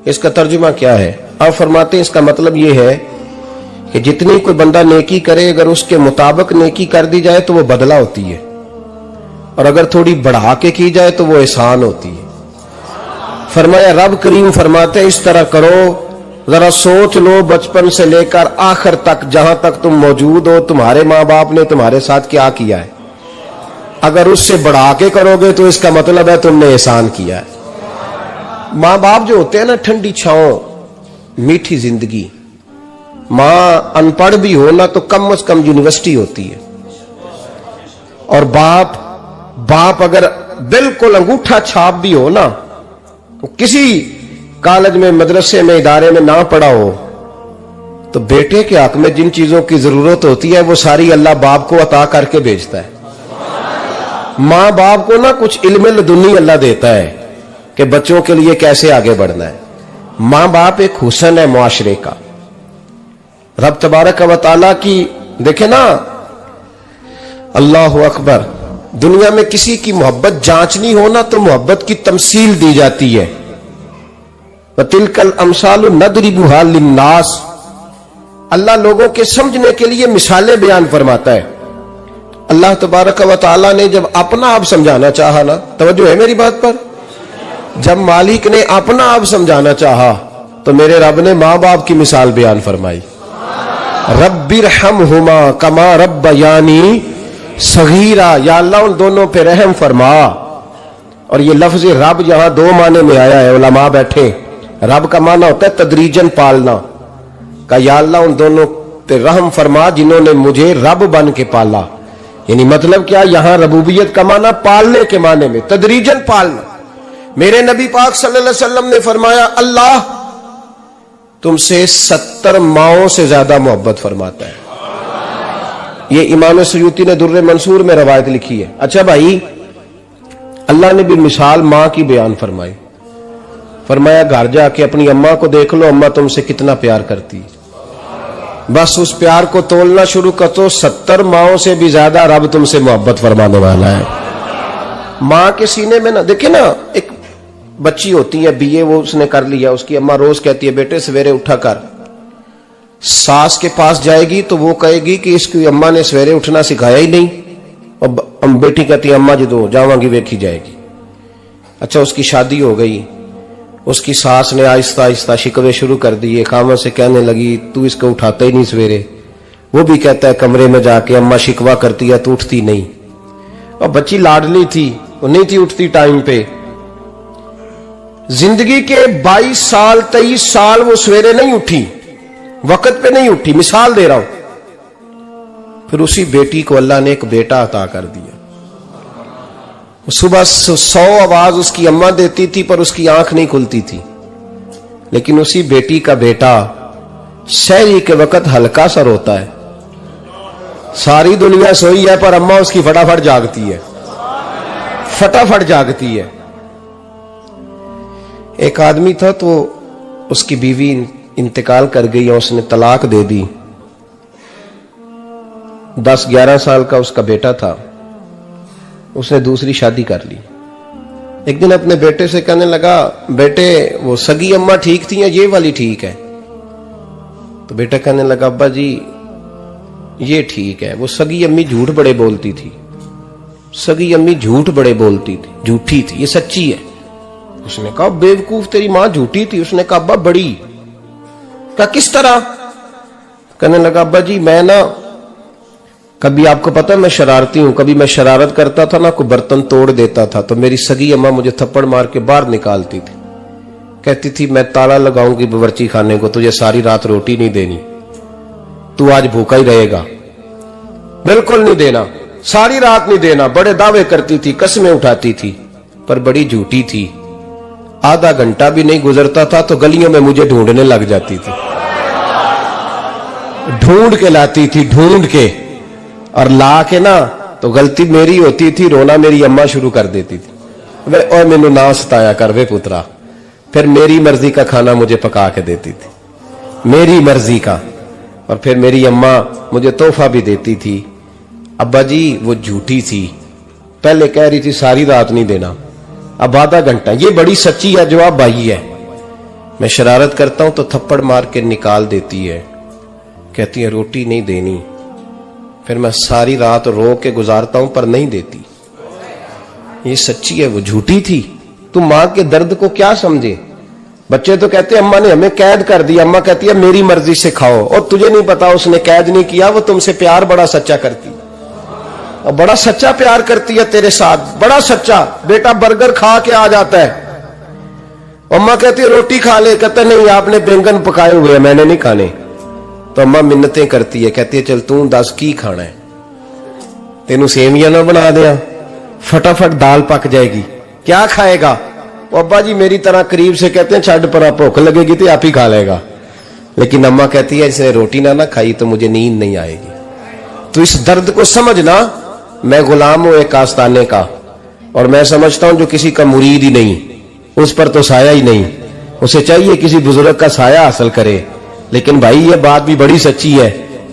اس کا ترجمہ کیا ہے؟ آپ فرماتے ہیں اس کا مطلب یہ ہے کہ جتنی کوئی بندہ نیکی کرے اگر اس کے مطابق نیکی کر دی جائے تو وہ بدلہ ہوتی ہے، اور اگر تھوڑی بڑھا کے کی جائے تو وہ احسان ہوتی ہے۔ فرمایا رب کریم فرماتے ہیں اس طرح کرو، ذرا سوچ لو بچپن سے لے کر آخر تک جہاں تک تم موجود ہو تمہارے ماں باپ نے تمہارے ساتھ کیا کیا ہے۔ اگر اس سے بڑھا کے کرو گے تو اس کا مطلب ہے تم نے احسان کیا ہے۔ ماں باپ جو ہوتے ہیں نا، ٹھنڈی چھاؤں، میٹھی زندگی۔ ماں ان پڑھ بھی ہو نا تو کم از کم یونیورسٹی ہوتی ہے، اور باپ اگر بالکل انگوٹھا چھاپ بھی ہو نا، کسی کالج میں مدرسے میں ادارے میں نہ پڑھا ہو، تو بیٹے کے حق میں جن چیزوں کی ضرورت ہوتی ہے وہ ساری اللہ باپ کو عطا کر کے بھیجتا ہے۔ ماں باپ کو نا کچھ علم لدنی اللہ دیتا ہے کہ بچوں کے لیے کیسے آگے بڑھنا ہے۔ ماں باپ ایک حسن ہے معاشرے کا۔ رب تبارک و تعالیٰ کی دیکھیں نا، اللہ اکبر، دنیا میں کسی کی محبت جانچنی ہو نا تو محبت کی تمثیل دی جاتی ہے۔ وَتِلْكَ الْأَمْثَالُ نَضْرِبُهَا لِلنَّاسِ، اللہ لوگوں کے سمجھنے کے لیے مثالیں بیان فرماتا ہے۔ اللہ تبارک و تعالیٰ نے جب اپنا آپ سمجھانا چاہا نا، توجہ ہے میری بات پر، جب مالک نے اپنا آپ سمجھانا چاہا تو میرے رب نے ماں باپ کی مثال بیان فرمائی۔ رب ارحمہما کما ربیانی صغیرا، یا اللہ ان دونوں پہ رحم فرما۔ اور یہ لفظ رب یہاں دو معنی میں آیا ہے، علماء بیٹھے۔ رب کا معنی ہوتا ہے تدریجن پالنا، کہ یا اللہ ان دونوں پہ رحم فرما جنہوں نے مجھے رب بن کے پالا۔ یعنی مطلب کیا، یہاں ربوبیت کا معنی پالنے کے معنی میں، تدریجن پالنا۔ میرے نبی پاک صلی اللہ علیہ وسلم نے فرمایا اللہ تم سے 70 ماؤں سے زیادہ محبت فرماتا ہے۔ یہ امام سیوطی نے در منصور میں روایت لکھی ہے۔ اچھا بھائی، اللہ نے بھی مثال ماں کی بیان فرمائی۔ فرمایا گھر جا کے اپنی اماں کو دیکھ لو، اماں تم سے کتنا پیار کرتی ہے، بس اس پیار کو تولنا شروع کر تو 70 ماؤں سے بھی زیادہ رب تم سے محبت فرمانے والا ہے۔ ماں کے سینے میں نا، دیکھیں نا، ایک بچی ہوتی ہے BA، وہ اس نے کر لیا، اس کی اماں روز کہتی ہے بیٹے سویرے اٹھا کر۔ ساس کے پاس جائے گی تو وہ کہے گی کہ اس کی اماں نے سویرے اٹھنا سکھایا ہی نہیں، اور بیٹی کہتی ہے اماں جدو جاواں گی ویکھی جائے گی۔ اچھا اس کی شادی ہو گئی، اس کی ساس نے آہستہ آہستہ شکوے شروع کر دیے، خاوند سے کہنے لگی تو اس کو اٹھاتا ہی نہیں سویرے۔ وہ بھی کہتا ہے کمرے میں جا کے اماں شکوہ کرتی ہے تو اٹھتی نہیں، اور بچی لاڈلی تھی، وہ نہیں تھی اٹھتی ٹائم پہ۔ زندگی کے 22 سال 23 سال وہ سویرے نہیں اٹھی، وقت پہ نہیں اٹھی، مثال دے رہا ہوں۔ پھر اسی بیٹی کو اللہ نے ایک بیٹا عطا کر دیا۔ صبح 100 آواز اس کی اماں دیتی تھی پر اس کی آنکھ نہیں کھلتی تھی، لیکن اسی بیٹی کا بیٹا سحری کے وقت ہلکا سا روتا ہے، ساری دنیا سوئی ہے پر اماں اس کی فٹافٹ جاگتی ہے، فٹافٹ جاگتی ہے۔ ایک آدمی تھا تو اس کی بیوی انتقال کر گئی اور اس نے طلاق دے دی۔ 10-11 سال کا اس کا بیٹا تھا، اس نے دوسری شادی کر لی۔ ایک دن اپنے بیٹے سے کہنے لگا بیٹے وہ سگی اماں ٹھیک تھی یا یہ والی ٹھیک ہے؟ تو بیٹا کہنے لگا ابا جی یہ ٹھیک ہے، وہ سگی امی جھوٹ بڑے بولتی تھی، سگی امی جھوٹ بڑے بولتی تھی، جھوٹی تھی، یہ سچی ہے۔ اس نے کہا بیوقوف تیری ماں جھوٹی تھی؟ اس نے کہا ابا بڑی۔ کہا کس طرح؟ کہنے لگا ابا جی میں نا کبھی، آپ کو پتا میں شرارتی ہوں، کبھی میں شرارت کرتا تھا نا، کوئی برتن توڑ دیتا تھا تو میری سگی اماں مجھے تھپڑ مار کے باہر نکالتی تھی، کہتی تھی میں تالا لگاؤں گی باورچی خانے کو، تجھے ساری رات روٹی نہیں دینی، تو آج بھوکا ہی رہے گا، بالکل نہیں دینا، ساری رات نہیں دینا۔ بڑے دعوے کرتی تھی، قسمیں اٹھاتی تھی، پر بڑی جھوٹی تھی۔ آدھا گھنٹہ بھی نہیں گزرتا تھا تو گلیوں میں مجھے ڈھونڈنے لگ جاتی تھی، ڈھونڈ کے لاتی تھی، ڈھونڈ کے، اور لا کے نا تو غلطی میری ہوتی تھی، رونا میری اماں شروع کر دیتی تھی، وے اوے مینوں نہ ستایا کر وے پترا۔ پھر میری مرضی کا کھانا مجھے پکا کے دیتی تھی، میری مرضی کا، اور پھر میری اماں مجھے تحفہ بھی دیتی تھی۔ ابا جی وہ جھوٹی تھی، پہلے کہہ رہی تھی ساری رات نہیں دینا، اب آدھا گھنٹہ، یہ بڑی سچی ہے جواب بھائی ہے۔ میں شرارت کرتا ہوں تو تھپڑ مار کے نکال دیتی ہے, کہتی ہے روٹی نہیں دینی. پھر میں ساری رات رو کے گزارتا ہوں پر نہیں دیتی. یہ سچی ہے, وہ جھوٹی تھی. تم ماں کے درد کو کیا سمجھے؟ بچے تو کہتے ہیں اماں نے ہمیں قید کر دیا, اماں کہتی ہے میری مرضی سے کھاؤ, اور تجھے نہیں پتا اس نے قید نہیں کیا, وہ تم سے پیار بڑا سچا کرتی, اور بڑا سچا پیار کرتی ہے تیرے ساتھ, بڑا سچا. بیٹا برگر کھا کے آ جاتا ہے, اماں کہتی ہے روٹی کھا لے, کہتا نہیں آپ نے بینگن پکائے ہوئے ہیں میں نے نہیں کھانے. تو اماں منتیں کرتی ہے, کہتی ہے چل توں دس کی کھانا ہے, تینوں سیویاں نہ بنا دیا, فٹافٹ دال پک جائے گی, کیا کھائے گا؟ ابا جی میری طرح قریب سے کہتے ہیں چھڈ پر بھوک لگے گی تو آپ ہی کھا لے گا. لیکن اماں کہتی ہے اس نے روٹی نہ کھائی تو مجھے نیند نہیں آئے گی. تو اس درد کو سمجھنا, میں غلام ہوں ایک آستانے کا, اور میں سمجھتا ہوں جو کسی کا مرید ہی نہیں اس پر تو سایہ ہی نہیں, اسے چاہیے کسی بزرگ کا سایہ حاصل کرے. لیکن بھائی یہ بات بھی بڑی سچی ہے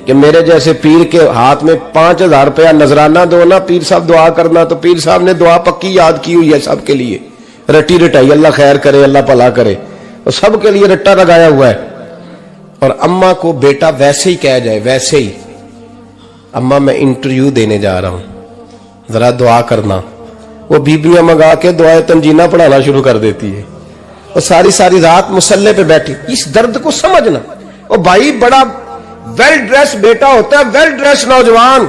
کہ میرے جیسے پیر کے ہاتھ میں 5000 روپیہ نذرانہ دو نا, پیر صاحب دعا کرنا, تو پیر صاحب نے دعا پکی یاد کی ہوئی ہے سب کے لیے, رٹی رٹائی, اللہ خیر کرے اللہ بھلا کرے, اور سب کے لیے رٹا لگایا ہوا ہے. اور اماں کو بیٹا ویسے ہی کہہ جائے, ویسے ہی اماں میں انٹرویو دینے جا رہا ہوں ذرا دعا کرنا, وہ بیبیاں منگا کے دعائے تنجینہ پڑھانا شروع کر دیتی ہے, اور ساری رات مسلح پہ بیٹھی. اس درد کو سمجھنا. اور بھائی بڑا ویل ڈریس بیٹا ہوتا ہے, ویل ڈریس نوجوان,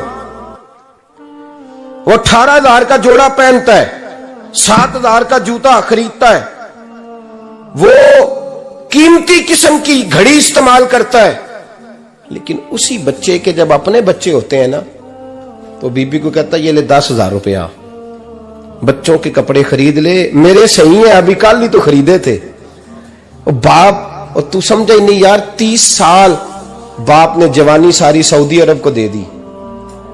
وہ 18,000 کا جوڑا پہنتا ہے, 7,000 کا جوتا خریدتا ہے, وہ قیمتی قسم کی گھڑی استعمال کرتا ہے. لیکن اسی بچے کے جب اپنے بچے ہوتے ہیں نا تو بی بی کو کہتا ہے یہ لے 10,000 روپیہ, بچوں کے کپڑے خرید لے, میرے صحیح ہیں ابھی کل ہی تو خریدے تھے. اور باپ, اور تو سمجھے نہیں یار, 30 سال باپ نے جوانی ساری سعودی عرب کو دے دی,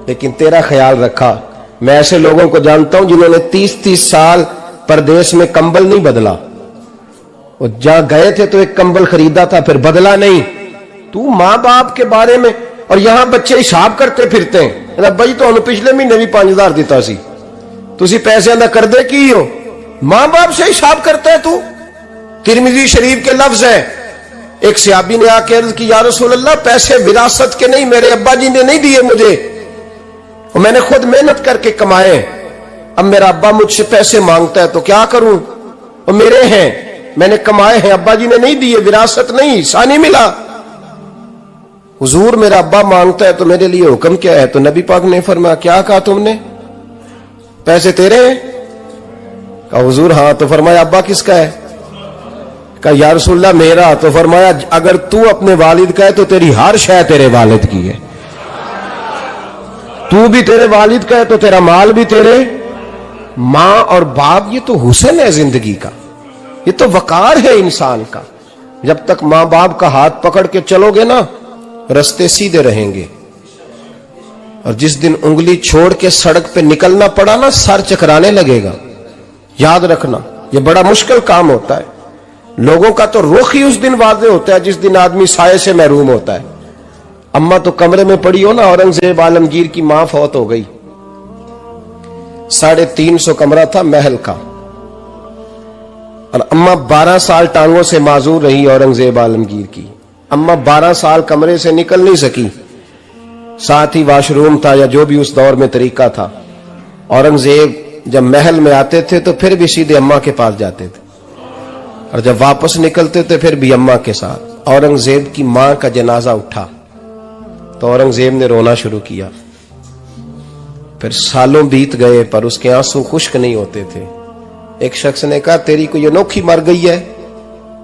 لیکن تیرا خیال رکھا. میں ایسے لوگوں کو جانتا ہوں جنہوں نے 30 سال پردیس میں کمبل نہیں بدلا, اور جہاں گئے تھے تو ایک کمبل خریدا تھا پھر بدلا نہیں. تو ماں باپ کے بارے میں, اور یہاں بچے حساب کرتے پھرتے ہیں, بھائی تو پچھلے مہینے بھی 5,000 دیتا سی, تسی پیسے نہ کر دے کی ہو, ماں باپ سے حساب کرتا ہے تو. ترمذی شریف کے لفظ ہیں, ایک صحابی نے آ کے عرض کی یا رسول اللہ پیسے وراثت کے نہیں, میرے ابا جی نے نہیں دیے مجھے, اور میں نے خود محنت کر کے کمائے, اب میرا ابا مجھ سے پیسے مانگتا ہے تو کیا کروں, اور میرے ہیں میں نے کمائے ہیں, ابا جی نے نہیں دیے, وراثت نہیں, حصہ نہیں ملا. حضور میرا ابا مانگتا ہے تو میرے لیے حکم کیا ہے؟ تو نبی پاک نے فرمایا کیا کہا تم نے, پیسے تیرے ہیں؟ کہا حضور ہاں. تو فرمایا ابا کس کا ہے؟ کہا یا رسول اللہ میرا. تو فرمایا اگر تو اپنے والد کا ہے تو تیری ہر شے تیرے والد کی ہے, تو بھی تیرے والد کا ہے تو تیرا مال بھی تیرے. ماں اور باپ یہ تو حسن ہے زندگی کا, یہ تو وقار ہے انسان کا. جب تک ماں باپ کا ہاتھ پکڑ کے چلو گے نا رستے سیدھے رہیں گے, اور جس دن انگلی چھوڑ کے سڑک پہ نکلنا پڑا نا سر چکرانے لگے گا. یاد رکھنا یہ بڑا مشکل کام ہوتا ہے. لوگوں کا تو رخ ہی اس دن واضح ہوتا ہے جس دن آدمی سائے سے محروم ہوتا ہے. اماں تو کمرے میں پڑی ہو نا, اورنگزیب عالمگیر کی ماں فوت ہو گئی, 350 کمرہ تھا محل کا, اور اماں 12 سال ٹانگوں سے معذور رہی اورنگزیب عالمگیر کی. اماں 12 سال کمرے سے نکل نہیں سکی, ساتھ ہی واش روم تھا یا جو بھی اس دور میں طریقہ تھا. اورنگزیب جب محل میں آتے تھے تو پھر بھی سیدھے اماں کے پاس جاتے تھے, اور جب واپس نکلتے تھے پھر بھی اماں کے ساتھ. اورنگزیب کی ماں کا جنازہ اٹھا تو اورنگزیب نے رونا شروع کیا. پھر سالوں بیت گئے پر اس کے آنسو خشک نہیں ہوتے تھے. ایک شخص نے کہا تیری کوئی انوکھی مر گئی ہے,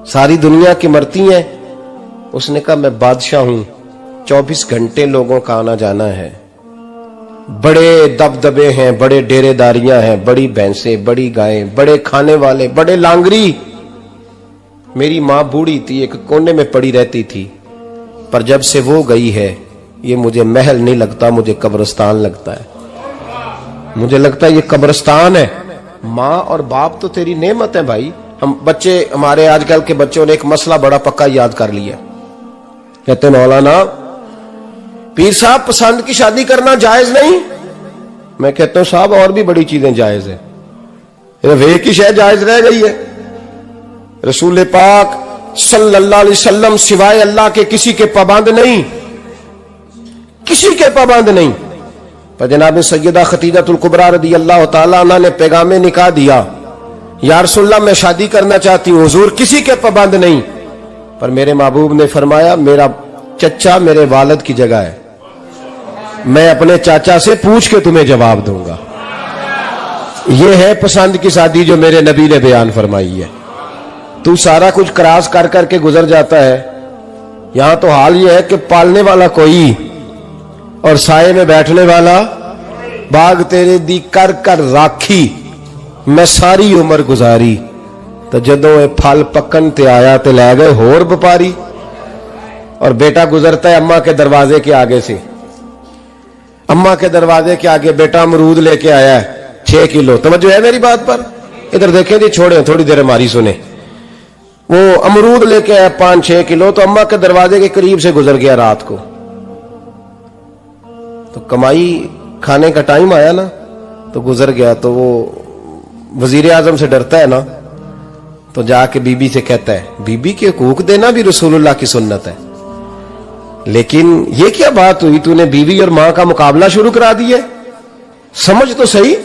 ساری دنیا کی مرتی ہیں. اس نے کہا میں بادشاہ ہوں, 24 گھنٹے لوگوں کا آنا جانا ہے, بڑے دبدبے ہیں, بڑے ڈیرے داریاں ہیں, بڑی بھینسیں, بڑی گائیں, بڑے کھانے والے, بڑے لانگری. میری ماں بوڑھی تھی, ایک کونے میں پڑی رہتی تھی, پر جب سے وہ گئی ہے یہ مجھے محل نہیں لگتا, مجھے قبرستان لگتا ہے. مجھے لگتا ہے یہ قبرستان ہے. ماں اور باپ تو تیری نعمت ہے بھائی. ہم بچے, ہمارے آج کل کے بچوں نے ایک مسئلہ بڑا پکا یاد کر لیا, کہتے مولانا پیر صاحب پسند کی شادی کرنا جائز نہیں. میں کہتا ہوں صاحب اور بھی بڑی چیزیں جائز ہیں, ایک ہی شے جائز رہ گئی ہے. رسول پاک صلی اللہ علیہ وسلم سوائے اللہ کے کسی کے پابند نہیں، کسی کے پابند نہیں۔ پر جناب سیدہ خدیجہ الکبریٰ رضی اللہ تعالیٰ عنہ نے پیغام نکاح دیا، یا رسول اللہ میں شادی کرنا چاہتی ہوں، حضور کسی کے پابند نہیں۔ پر میرے محبوب نے فرمایا میرا چچا میرے والد کی جگہ ہے، میں اپنے چاچا سے پوچھ کے تمہیں جواب دوں گا۔ یہ ہے پسند کی شادی جو میرے نبی نے بیان فرمائی ہے۔ تو سارا کچھ کراس کر کر کے گزر جاتا ہے، یہاں تو حال یہ ہے کہ پالنے والا کوئی اور سائے میں بیٹھنے والا، باغ تیرے دی کر کر راکھی میں ساری عمر گزاری، تو جدوں اے پھل پکن تے آیا تے لے گئے ہور بپاری۔ اور بیٹا گزرتا ہے اماں کے دروازے کے آگے سے، اماں کے دروازے کے آگے بیٹا امرود لے کے آیا ہے 6 کلو۔ توجہ ہے میری بات پر؟ ادھر دیکھیں جی، چھوڑیں تھوڑی دیر ہماری سنیں۔ وہ امرود لے کے آیا 5-6 کلو، تو اماں کے دروازے کے قریب سے گزر گیا رات کو، تو کمائی کھانے کا ٹائم آیا نا، تو گزر گیا۔ تو وہ وزیر اعظم سے ڈرتا ہے نا، تو جا کے بی بی سے کہتا ہے بی بی کے حقوق دینا بھی رسول اللہ کی سنت ہے، لیکن یہ کیا بات ہوئی، تو نے بیوی اور ماں کا مقابلہ شروع کرا دیا؟ سمجھ تو صحیح،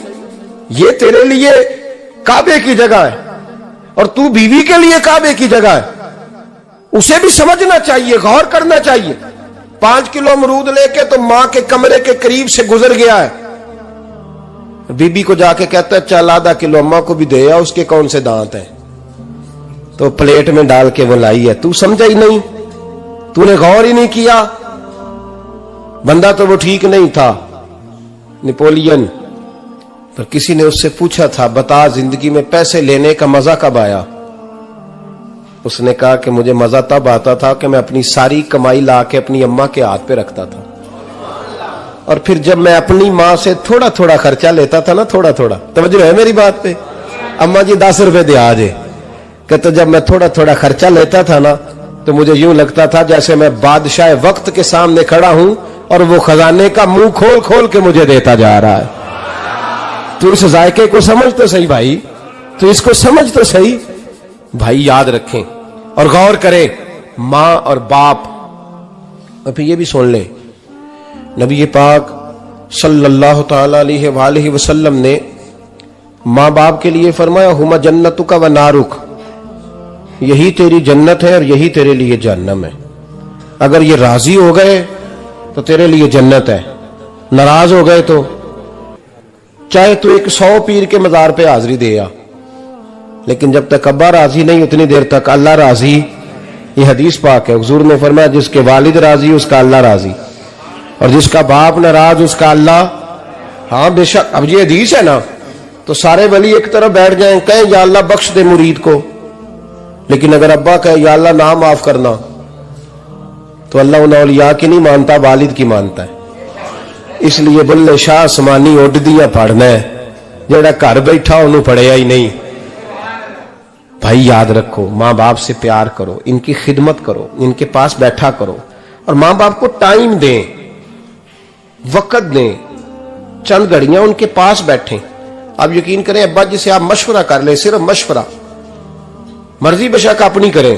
یہ تیرے لیے کعبے کی جگہ ہے اور تو بیوی کے لیے کعبے کی جگہ ہے، اسے بھی سمجھنا چاہیے، غور کرنا چاہیے۔ 5 کلو امرود لے کے تو ماں کے کمرے کے قریب سے گزر گیا ہے، بی بی کو جا کے کہتا ہے چل آدھا کلو اماں کو بھی دے، اس کے کون سے دانت ہیں، تو پلیٹ میں ڈال کے وہ لائی ہے۔ تو سمجھا ہی نہیں، تو نے غور ہی نہیں کیا۔ بندہ تو وہ ٹھیک نہیں تھا، نیپولین، پر کسی نے اس سے پوچھا تھا بتا زندگی میں پیسے لینے کا مزہ کب آیا؟ اس نے کہا کہ مجھے مزہ تب آتا تھا کہ میں اپنی ساری کمائی لا کے اپنی اماں کے ہاتھ پہ رکھتا تھا، اور پھر جب میں اپنی ماں سے تھوڑا تھوڑا خرچہ لیتا تھا نا، تھوڑا تھوڑا، توجہ ہے میری بات پہ؟ اماں جی 10 روپے دے آجے، کہ تو جب میں تھوڑا تھوڑا خرچہ لیتا تھا نا، تو مجھے یوں لگتا تھا جیسے میں بادشاہ وقت کے سامنے کھڑا ہوں اور وہ خزانے کا منہ کھول کھول کے مجھے دیتا جا رہا ہے۔ تو اس ذائقے کو سمجھ تو صحیح بھائی، تو اس کو سمجھ تو صحیح بھائی، یاد رکھیں اور غور کریں۔ ماں اور باپ، اور پھر یہ بھی سن لیں، نبی پاک صلی اللہ تعالی علیہ وآلہ وسلم نے ماں باپ کے لیے فرمایا ہما جنتک و نارک، یہی تیری جنت ہے اور یہی تیرے لیے جہنم ہے۔ اگر یہ راضی ہو گئے تو تیرے لیے جنت ہے، ناراض ہو گئے تو چاہے تو ایک 100 پیر کے مزار پہ حاضری دے آ، لیکن جب تک ابا راضی نہیں اتنی دیر تک اللہ راضی۔ یہ حدیث پاک ہے، حضور نے فرمایا جس کے والد راضی اس کا اللہ راضی، اور جس کا باپ ناراض اس کا اللہ۔ ہاں بے شک، اب یہ حدیث ہے نا، تو سارے ولی ایک طرف بیٹھ جائیں کہیں یا اللہ بخش دے مرید کو، لیکن اگر ابا کہے یا اللہ نہ معاف کرنا، تو اللہ ان اولیاء کی نہیں مانتا، والد کی مانتا ہے۔ اس لیے بلے شاہ آسمانی اڈ دیا پڑھنا ہے، جڑا گھر بیٹھا انہوں پڑھیا ہی نہیں۔ بھائی یاد رکھو، ماں باپ سے پیار کرو، ان کی خدمت کرو، ان کے پاس بیٹھا کرو، اور ماں باپ کو ٹائم دیں، وقت دیں، چند گھڑیاں ان کے پاس بیٹھیں۔ آپ یقین کریں ابا جی سے آپ مشورہ کر لیں، صرف مشورہ، مرضی بشک اپنی کریں،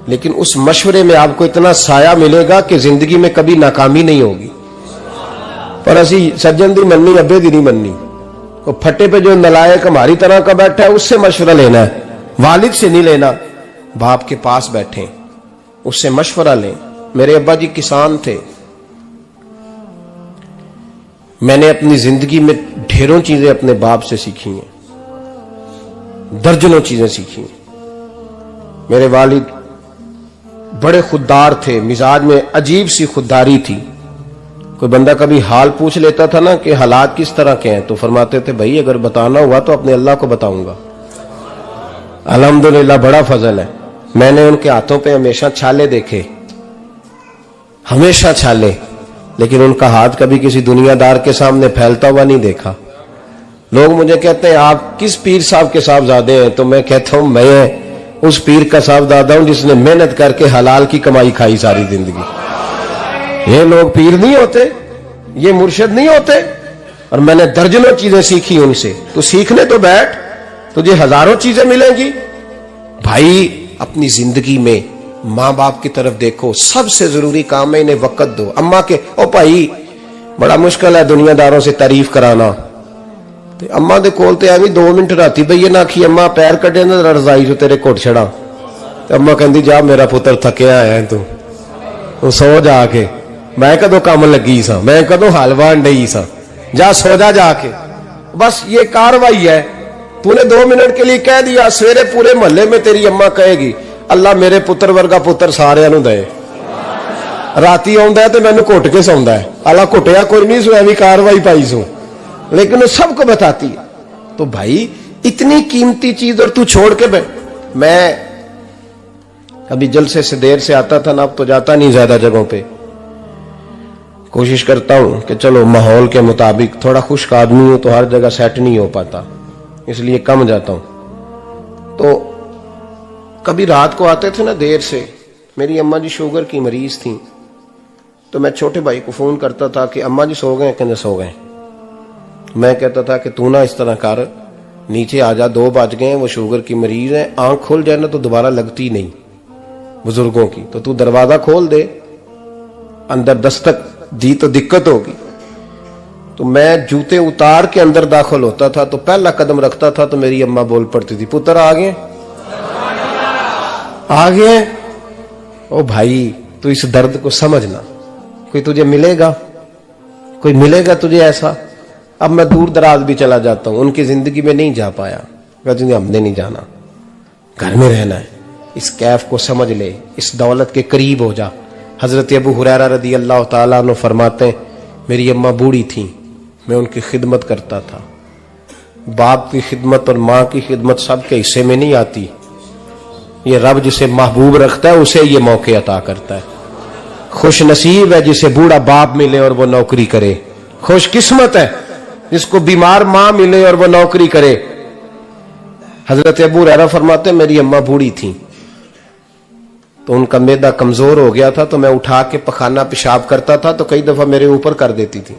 لیکن اس مشورے میں آپ کو اتنا سایہ ملے گا کہ زندگی میں کبھی ناکامی نہیں ہوگی۔ پر اسی سجن دی مننی ابے دی نہیں مننی، وہ پھٹے پہ جو نلائق ہماری طرح کا بیٹھا ہے اس سے مشورہ لینا ہے، والد سے نہیں لینا۔ باپ کے پاس بیٹھیں، اس سے مشورہ لیں۔ میرے ابا جی کسان تھے، میں نے اپنی زندگی میں ڈھیروں چیزیں اپنے باپ سے سیکھی ہیں، درجنوں چیزیں سیکھی ہیں۔ میرے والد بڑے خوددار تھے، مزاج میں عجیب سی خودداری تھی۔ کوئی بندہ کبھی حال پوچھ لیتا تھا نا کہ حالات کس طرح کے ہیں، تو فرماتے تھے بھائی اگر بتانا ہوا تو اپنے اللہ کو بتاؤں گا۔ الحمدللہ بڑا فضل ہے، میں نے ان کے ہاتھوں پہ ہمیشہ چھالے دیکھے، ہمیشہ چھالے، لیکن ان کا ہاتھ کبھی کسی دنیا دار کے سامنے پھیلتا ہوا نہیں دیکھا۔ لوگ مجھے کہتے ہیں آپ کس پیر صاحب کے صاحبزادے ہیں، تو میں کہتا ہوں میں اس پیر کا صاحبزادہ ہوں جس نے محنت کر کے حلال کی کمائی کھائی ساری زندگی۔ یہ لوگ پیر نہیں ہوتے، یہ مرشد نہیں ہوتے، اور میں نے درجنوں چیزیں سیکھی ان سے۔ تو سیکھنے تو بیٹھ، تجھے ہزاروں چیزیں ملیں گی۔ بھائی اپنی زندگی میں ماں باپ کی طرف دیکھو. سب سے ضروری کام ہے انہیں وقت دو. اماں کے او بھائی بڑا مشکل ہے دنیا داروں سے تعریف کرانا. اماں دے کول تے ایویں 2 منٹ راتی بھئی نہ آکھی اماں پیر کڈے نہ رضائی جو تیرے گھٹ چھڑا. اماں کہندی جا میرا پتر تھکیا ہے تو سو جا کے. میں کدو کام لگی سا, میں کدو حلوہ انڈئی سا, جا سو جا کے. بس یہ کاروائی ہے. تو نے 2 منٹ کے لیے کہہ دیا, سویرے پورے محلے میں تیری اماں کہے گی اللہ میرے پتر ورگا پتر سارے نو دے. راتی آندا ہے تے مینوں گھٹ کے سوندا ہے. اللہ گھٹیا کوئی نہیں سو ایویں کاروائی پائی سو, لیکن وہ سب کو بتاتی ہے. تو بھائی اتنی قیمتی چیز اور تو چھوڑ کے میں ابھی جلسے سے دیر سے آتا تھا نا, اب تو جاتا نہیں زیادہ جگہوں پہ. کوشش کرتا ہوں کہ چلو ماحول کے مطابق, تھوڑا خشک آدمی ہوں تو ہر جگہ سیٹ نہیں ہو پاتا, اس لیے کم جاتا ہوں. تو کبھی رات کو آتے تھے نا دیر سے, میری اماں جی شوگر کی مریض تھیں, تو میں چھوٹے بھائی کو فون کرتا تھا کہ اماں جی سو گئے, کہنے سو گئے. میں کہتا تھا کہ تو نہ اس طرح کر, نیچے آ جا, 2 بج گئے, وہ شوگر کی مریض ہے, آنکھ کھل جائے نا تو دوبارہ لگتی نہیں بزرگوں کی, تو دروازہ کھول دے, اندر دستک دی تو دقت ہوگی. تو میں جوتے اتار کے اندر داخل ہوتا تھا, تو پہلا قدم رکھتا تھا تو میری اماں بول پڑتی تھی پتر آ گئے. او بھائی تو اس درد کو سمجھنا, کوئی تجھے ملے گا, کوئی ملے گا تجھے ایسا. اب میں دور دراز بھی چلا جاتا ہوں, ان کی زندگی میں نہیں جا پایا, کہتے ہم نے نہیں جانا, گھر میں رہنا ہے. اس کیف کو سمجھ لے, اس دولت کے قریب ہو جا. حضرت ابو ہریرہ رضی اللہ تعالیٰ عنہ فرماتے ہیں میری اماں بوڑھی تھیں, میں ان کی خدمت کرتا تھا. باپ کی خدمت اور ماں کی خدمت سب کے حصے میں نہیں آتی, یہ رب جسے محبوب رکھتا ہے اسے یہ موقع عطا کرتا ہے. خوش نصیب ہے جسے بوڑھا باپ ملے اور وہ نوکری کرے, خوش قسمت ہے جس کو بیمار ماں ملے اور وہ نوکری کرے. حضرت ابو ہریرہ فرماتے ہیں میری اماں بوڑھی تھیں, تو ان کا معدہ کمزور ہو گیا تھا, تو میں اٹھا کے پخانہ پیشاب کرتا تھا تو کئی دفعہ میرے اوپر کر دیتی تھی.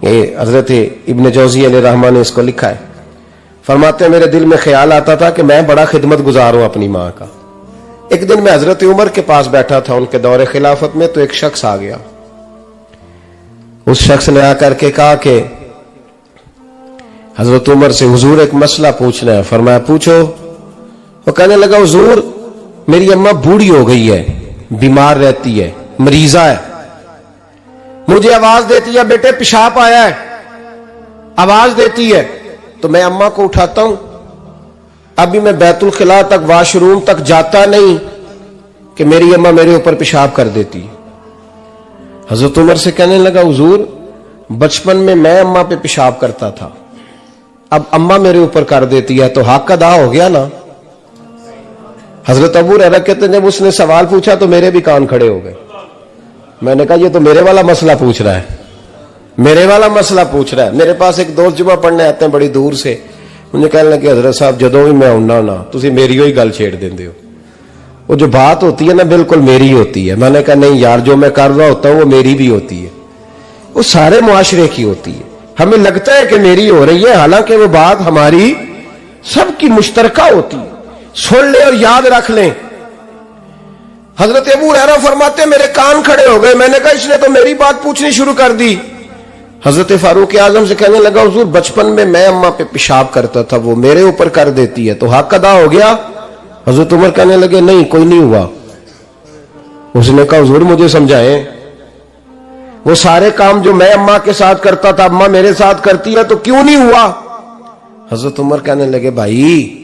یہ حضرت ابن جوزی علیہ رحمہ نے اس کو لکھا ہے. فرماتے ہیں میرے دل میں خیال آتا تھا کہ میں بڑا خدمت گزار ہوں اپنی ماں کا. ایک دن میں حضرت عمر کے پاس بیٹھا تھا ان کے دور خلافت میں, تو ایک شخص آ گیا. اس شخص نے آ کر کے کہا کہ حضرت عمر سے حضور ایک مسئلہ پوچھنا ہے. فرمایا پوچھو. وہ کہنے لگا حضور میری اماں بوڑھی ہو گئی ہے, بیمار رہتی ہے, مریضہ ہے, مجھے آواز دیتی ہے بیٹے پیشاب آیا ہے, آواز دیتی ہے, تو میں اماں کو اٹھاتا ہوں. ابھی میں بیت الخلاء تک, واش روم تک جاتا نہیں کہ میری اماں میرے اوپر پیشاب کر دیتی. حضرت عمر سے کہنے لگا حضور بچپن میں اماں پہ پیشاب کرتا تھا, اب اماں میرے اوپر کر دیتی ہے تو حق ادا ہو گیا نا. حضرت ابو ہریرہ کہتے ہیں جب اس نے سوال پوچھا تو میرے بھی کان کھڑے ہو گئے. میں نے کہا یہ تو میرے والا مسئلہ پوچھ رہا ہے, میرے والا مسئلہ پوچھ رہا ہے. میرے پاس ایک دوست جمعہ پڑھنے آتے ہیں بڑی دور سے, مجھے کہنے لگے حضرت صاحب جدوں بھی میں آنا نا تسی میری ہوئی گل چھیڑ دیندے ہو, وہ جو بات ہوتی ہے نا بالکل میری ہوتی ہے. میں نے کہا نہیں یار جو میں کر رہا ہوتا ہوں وہ میری بھی ہوتی ہے, وہ سارے معاشرے کی ہوتی ہے. ہمیں لگتا ہے کہ میری ہو رہی ہے, حالانکہ وہ بات ہماری سب کی مشترکہ ہوتی ہے. سن لیں اور یاد رکھ لیں. حضرت ابو ہریرہ فرماتے میرے کان کھڑے ہو گئے. میں نے کہا اس نے تو میری بات پوچھنی شروع کر دی. حضرت فاروق اعظم سے کہنے لگا حضور بچپن میں اماں پہ پیشاب کرتا تھا, وہ میرے اوپر کر دیتی ہے تو حق ادا ہو گیا. حضرت عمر کہنے لگے نہیں کوئی نہیں ہوا. اس نے کہا حضور مجھے سمجھائیں, وہ سارے کام جو میں اماں کے ساتھ کرتا تھا اماں میرے ساتھ کرتی ہے تو کیوں نہیں ہوا. حضرت عمر کہنے لگے بھائی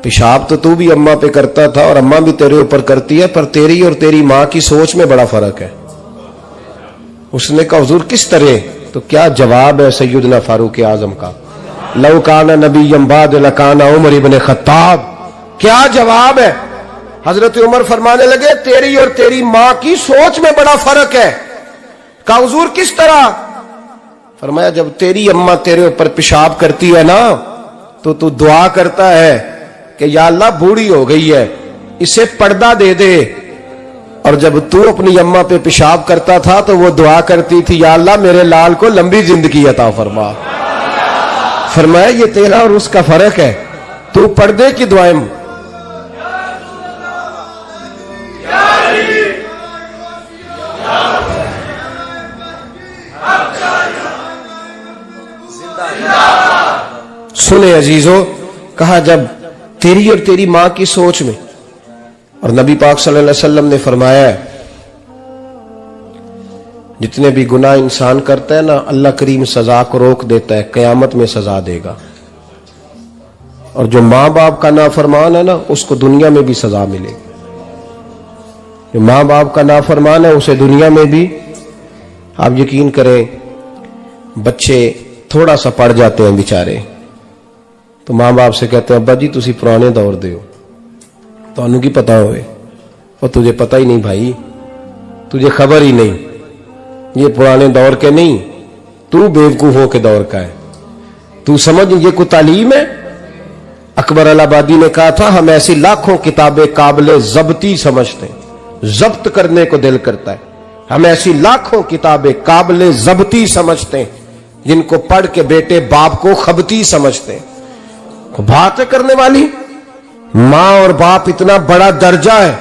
پیشاب تو بھی اماں پہ کرتا تھا اور اماں بھی تیرے اوپر کرتی ہے, پر تیری اور تیری ماں کی سوچ میں بڑا فرق ہے. اس نے کہا حضور کس طرح؟ تو کیا جواب ہے سیدنا فاروق اعظم کا, لو کان نبی بعد لکان عمر ابن خطاب. کیا جواب ہے؟ حضرت عمر فرمانے لگے تیری اور تیری ماں کی سوچ میں بڑا فرق ہے. کہا حضور کس طرح؟ فرمایا جب تیری اماں تیرے اوپر پیشاب کرتی ہے نا تو دعا کرتا ہے کہ یا اللہ بوڑھی ہو گئی ہے اسے پردہ دے دے, اور جب تو اپنی اماں پہ پیشاب کرتا تھا تو وہ دعا کرتی تھی یا اللہ میرے لال کو لمبی زندگی عطا فرما. فرمایا یہ تیرا اور اس کا فرق ہے, تو پردے کی دعائیں نے عزیزوں کہا جب تیری اور تیری ماں کی سوچ میں، اور نبی پاک صلی اللہ علیہ وسلم نے فرمایا ہے جتنے بھی گناہ انسان کرتا ہے نا، اللہ کریم سزا کو روک دیتا ہے، قیامت میں سزا دے گا، اور جو ماں باپ کا نافرمان ہے نا اس کو دنیا میں بھی سزا ملے گی۔ جو ماں باپ کا نافرمان ہے اسے دنیا میں بھی، آپ یقین کریں بچے تھوڑا سا پڑ جاتے ہیں بیچارے تو ماں باپ سے کہتے ہیں ابا جی تسی پرانے دور دے ہو، تو انہوں کی پتا ہوئے، اور تجھے پتہ ہی نہیں بھائی، تجھے خبر ہی نہیں، یہ پرانے دور کے نہیں، تو بیوقوفوں کے دور کا ہے، تو سمجھ یہ کوئی تعلیم ہے؟ اکبر الہآبادی نے کہا تھا ہم ایسی لاکھوں کتابیں قابل ضبطی سمجھتے ہیں، ضبط کرنے کو دل کرتا ہے، ہم ایسی لاکھوں کتابیں قابل ضبطی سمجھتے ہیں جن کو پڑھ کے بیٹے باپ کو خبتی سمجھتے ہیں۔ باتیں کرنے والی ماں اور باپ اتنا بڑا درجہ ہے،